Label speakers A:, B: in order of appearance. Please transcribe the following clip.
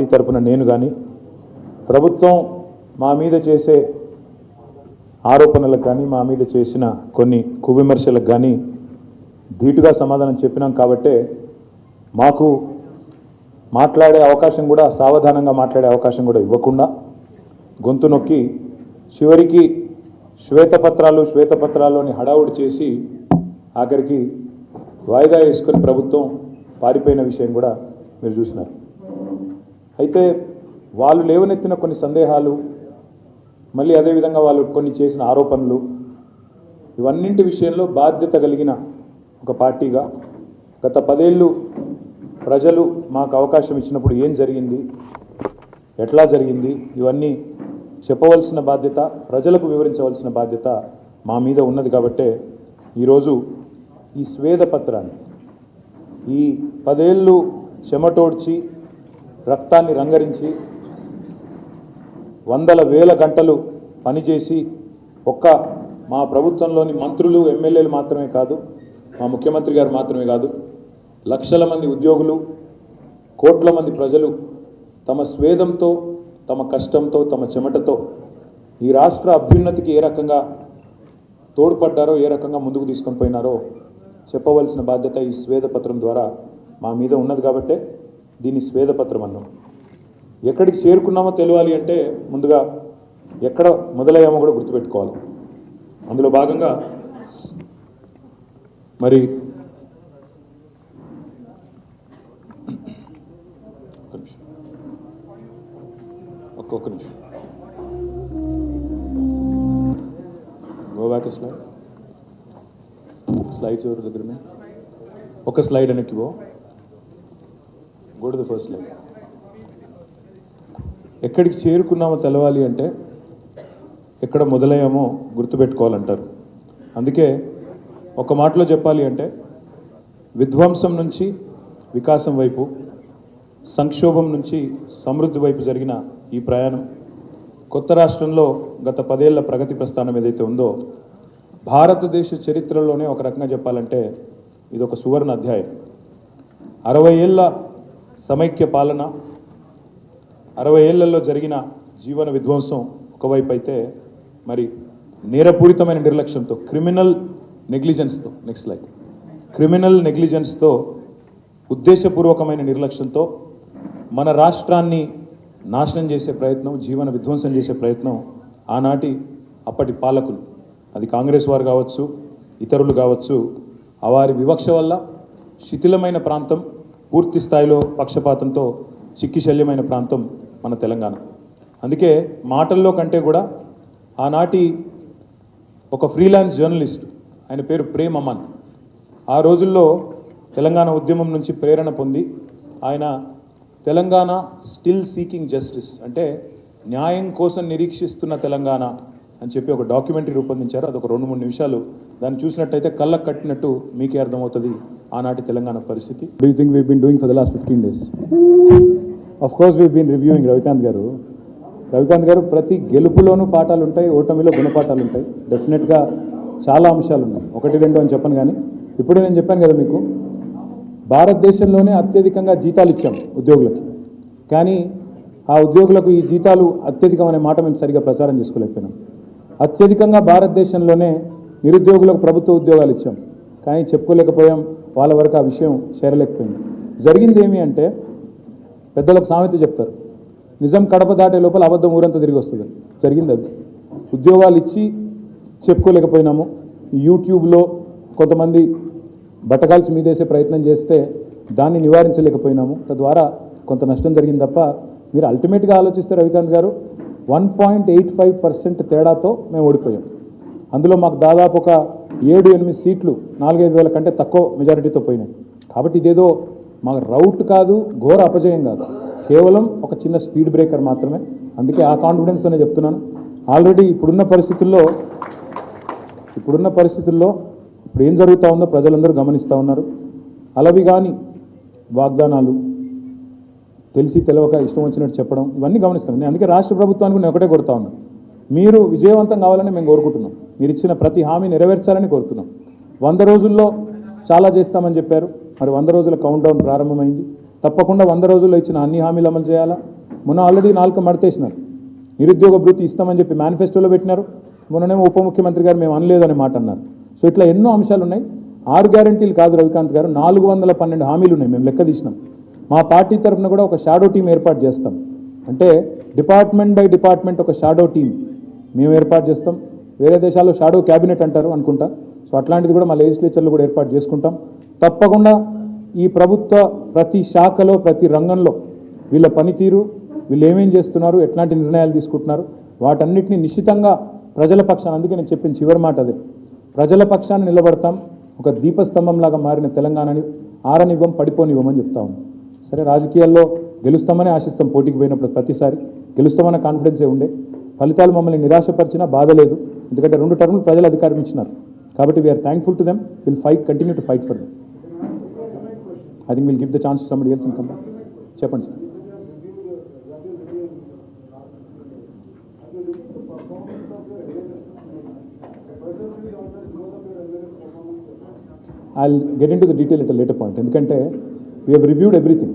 A: Party తరపున నేను కానీ ప్రభుత్వం మా మీద చేసే ఆరోపణలకు కానీ మా మీద చేసిన కొన్ని కువిమర్శలకు కానీ ధీటుగా సమాధానం చెప్పినాం కాబట్టే మాకు మాట్లాడే అవకాశం కూడా సావధానంగా మాట్లాడే అవకాశం కూడా ఇవ్వకుండా గొంతు నొక్కి చివరికి శ్వేతపత్రాల్లోని హడావుడి చేసి ఆఖరికి వాయిదా వేసుకొని ప్రభుత్వం పారిపోయిన విషయం కూడా మీరు చూసినారు. అయితే వాళ్ళు లేవనెత్తిన కొన్ని సందేహాలు, మళ్ళీ అదేవిధంగా వాళ్ళు కొన్ని చేసిన ఆరోపణలు, ఇవన్నింటి విషయంలో బాధ్యత కలిగిన ఒక పార్టీగా గత 10 ఏళ్ళు ప్రజలు మాకు అవకాశం ఇచ్చినప్పుడు ఏం జరిగింది, ఎట్లా జరిగింది, ఇవన్నీ చెప్పవలసిన బాధ్యత, ప్రజలకు వివరించవలసిన బాధ్యత మా మీద ఉన్నది. కాబట్టే ఈరోజు ఈ స్వేదపత్రాన్ని, ఈ 10 ఏళ్ళు చెమటోడ్చి రక్తాన్ని రంగరించి వందల వేల గంటలు పనిచేసి ఒక్క మా ప్రభుత్వంలోని మంత్రులు ఎమ్మెల్యేలు మాత్రమే కాదు, మా ముఖ్యమంత్రి గారు మాత్రమే కాదు, లక్షల మంది ఉద్యోగులు, కోట్ల మంది ప్రజలు తమ స్వేదంతో, తమ కష్టంతో, తమ చెమటతో ఈ రాష్ట్ర అభ్యున్నతికి ఏ రకంగా తోడ్పడ్డారో, ఏ రకంగా ముందుకు తీసుకొని పోయినారో చెప్పవలసిన బాధ్యత ఈ స్వేదపత్రం ద్వారా మా మీద ఉన్నది. కాబట్టే దీన్ని స్వేదపత్రం అన్నాం. ఎక్కడికి చేరుకున్నామో తెలియాలి అంటే ముందుగా ఎక్కడ మొదలయ్యామో కూడా గుర్తుపెట్టుకోవాలి. అందులో భాగంగా మరి ఒక్క నిమిషం గో బ్యాక్ స్లైడ్స్ ఎవరి దగ్గర ఉన్నాయి? ఒక స్లైడ్ వెనక్కి go to the first slide. ఎక్కడికి చేరుకున్నామో తెలవాలి అంటే ఎక్కడ మొదలయ్యామో గుర్తుపెట్టుకోవాలంటారు. అందుకే ఒక మాటలో చెప్పాలి అంటే విధ్వంసం నుంచి వికాసం వైపు, సంక్షోభం నుంచి సమృద్ధి వైపు జరిగిన ఈ ప్రయాణం కొత్త రాష్ట్రంలో గత 10 ఏళ్ల ప్రగతి ప్రస్థానం ఏదైతే ఉందో భారతదేశ చరిత్రలోనే ఒక రకంగా చెప్పాలంటే ఇది ఒక సువర్ణ అధ్యాయం. 60 ఏళ్ల సమైక్య పాలన, 60 ఏళ్లలో జరిగిన జీవన విధ్వంసం ఒకవైపు అయితే, మరి నేరపూరితమైన నిర్లక్ష్యంతో, క్రిమినల్ నెగ్లిజెన్స్తో, నెక్స్ట్ స్లైడ్, క్రిమినల్ నెగ్లిజెన్స్తో, ఉద్దేశపూర్వకమైన నిర్లక్ష్యంతో మన రాష్ట్రాన్ని నాశనం చేసే ప్రయత్నం, జీవన విధ్వంసం చేసే ప్రయత్నం ఆనాటి అప్పటి పాలకులు, అది కాంగ్రెస్ వారు కావచ్చు, ఇతరులు కావచ్చు, వారి వివక్ష వల్ల శిథిలమైన ప్రాంతం, పూర్తి స్థాయిలో పక్షపాతంతో చిక్కిశల్యమైన ప్రాంతం మన తెలంగాణ. అందుకే మాటల్లో కంటే కూడా ఆనాటి ఒక ఫ్రీలాన్స్ జర్నలిస్ట్, ఆయన పేరు ప్రేమ్ అమన్, ఆ రోజుల్లో తెలంగాణ ఉద్యమం నుంచి ప్రేరణ పొంది ఆయన తెలంగాణ స్టిల్ సీకింగ్ జస్టిస్, అంటే న్యాయం కోసం నిరీక్షిస్తున్న తెలంగాణ అని చెప్పి ఒక డాక్యుమెంటరీ రూపొందించారు. అదొక 2-3 నిమిషాలు దాన్ని చూసినట్టయితే కళ్ళకు కట్టినట్టు మీకే అర్థమవుతుంది ఆనాటి తెలంగాణ పరిస్థితి. Do you think we been doing for the last 15 days? Of course we been reviewing. Ravikanth గారు ప్రతి గెలుపులోనూ పాఠాలు ఉంటాయి, ఓటమిలో గుణపాఠాలు ఉంటాయి. డెఫినెట్గా చాలా అంశాలు ఉన్నాయి, 1-2 అని చెప్పను. కానీ ఇప్పుడే నేను చెప్పాను కదా మీకు, భారతదేశంలోనే అత్యధికంగా జీతాలు ఇచ్చాం ఉద్యోగులకి, కానీ ఆ ఉద్యోగులకు ఈ జీతాలు అత్యధికం అనే మాట మేము సరిగా ప్రచారం చేసుకోలేకపోయినాం. అత్యధికంగా భారతదేశంలోనే నిరుద్యోగులకు ప్రభుత్వ ఉద్యోగాలు ఇచ్చాం, కానీ చెప్పుకోలేకపోయాం, వాళ్ళ వరకు ఆ విషయం చేరలేకపోయింది. జరిగింది ఏమి అంటే, పెద్దలకు సామెత చెప్తారు, నిజం కడప దాటే లోపల అబద్ధం ఊరంతా తిరిగి వస్తుంది. జరిగింది అది. ఉద్యోగాలు ఇచ్చి చెప్పుకోలేకపోయినాము. యూట్యూబ్లో కొంతమంది బట్టకాల్చి మీదేసే ప్రయత్నం చేస్తే దాన్ని నివారించలేకపోయినాము. తద్వారా కొంత నష్టం జరిగింది తప్ప, మీరు అల్టిమేట్గా ఆలోచిస్తే రవికాంత్ గారు 1.85% తేడాతో మేము ఓడిపోయాం. అందులో మాకు దాదాపు ఒక 7-8 సీట్లు 4-5 వేల కంటే తక్కువ మెజారిటీతో పోయినాయి. కాబట్టి ఇదేదో మా రౌట్ కాదు, ఘోర అపజయం కాదు, కేవలం ఒక చిన్న స్పీడ్ బ్రేకర్ మాత్రమే. అందుకే ఆ కాన్ఫిడెన్స్తోనే చెప్తున్నాను. ఆల్రెడీ ఇప్పుడున్న పరిస్థితుల్లో ఇప్పుడు ఏం జరుగుతూ ఉందో ప్రజలందరూ గమనిస్తూ ఉన్నారు. అలవి కానీ వాగ్దానాలు, తెలిసి తెలవక ఇష్టం వచ్చినట్టు చెప్పడం, ఇవన్నీ గమనిస్తున్నాను. అందుకే రాష్ట్ర ప్రభుత్వానికి నేను ఒకటే కోరుతా ఉన్నాను, మీరు విజయవంతం కావాలని మేము కోరుకుంటున్నాం. మీరు ఇచ్చిన ప్రతి హామీ నెరవేర్చాలని కోరుతున్నాం. 100 రోజుల్లో చాలా చేస్తామని చెప్పారు. మరి 100 రోజుల కౌంట్ డౌన్ ప్రారంభమైంది. తప్పకుండా 100 రోజుల్లో ఇచ్చిన అన్ని హామీలు అమలు చేయాలా. మొన్న ఆల్రెడీ 4 మడతేసినారు. నిరుద్యోగ భృతి ఇస్తామని చెప్పి మేనిఫెస్టోలో పెట్టినారు. మొన్ననేమో ఉప ముఖ్యమంత్రి గారు మేము అనలేదు అనే మాట అన్నారు. సో ఇట్లా ఎన్నో అంశాలు ఉన్నాయి. 6 గ్యారంటీలు కాదు రవికాంత్ గారు, 412 హామీలు ఉన్నాయి. మేము లెక్క తీసినాం. మా పార్టీ తరఫున కూడా ఒక షాడో టీం ఏర్పాటు చేస్తాం. అంటే డిపార్ట్మెంట్ బై డిపార్ట్మెంట్ ఒక షాడో టీం మేము ఏర్పాటు చేస్తాం. వేరే దేశాల్లో షాడో క్యాబినెట్ అంటారు అనుకుంటా. సో అట్లాంటిది కూడా మా లెజిస్లేచర్లు కూడా ఏర్పాటు చేసుకుంటాం. తప్పకుండా ఈ ప్రభుత్వ ప్రతి శాఖలో ప్రతి రంగంలో వీళ్ళ పనితీరు, వీళ్ళు ఏమేం చేస్తున్నారు, ఎట్లాంటి నిర్ణయాలు తీసుకుంటున్నారు, వాటన్నిటిని నిశ్చితంగా ప్రజల పక్షాన, అందుకే నేను చెప్పిన చివరి మాట అదే, ప్రజల పక్షాన్ని నిలబడతాం. ఒక దీపస్తంభంలాగా మారిన తెలంగాణని ఆరనివ్వం, పడిపోనివ్వమని చెప్తా ఉన్నాం. సరే, రాజకీయాల్లో గెలుస్తామని ఆశిస్తాం. పోటీకి పోయినప్పుడు ప్రతిసారి గెలుస్తామన్న కాన్ఫిడెన్సే ఉండే. ఫలితాలు మమ్మల్ని నిరాశపరిచినా బాధ లేదు. ఎందుకంటే 2 టర్ములు ప్రజలు అధికారం ఇచ్చినారు. కాబట్టి we are thankful to them. Will fight, continue to fight for them. I think will give the chance to somebody else in come. చెప్పండి sir. I'll get into the detail at a later point. ఎందుకంటే we have reviewed everything.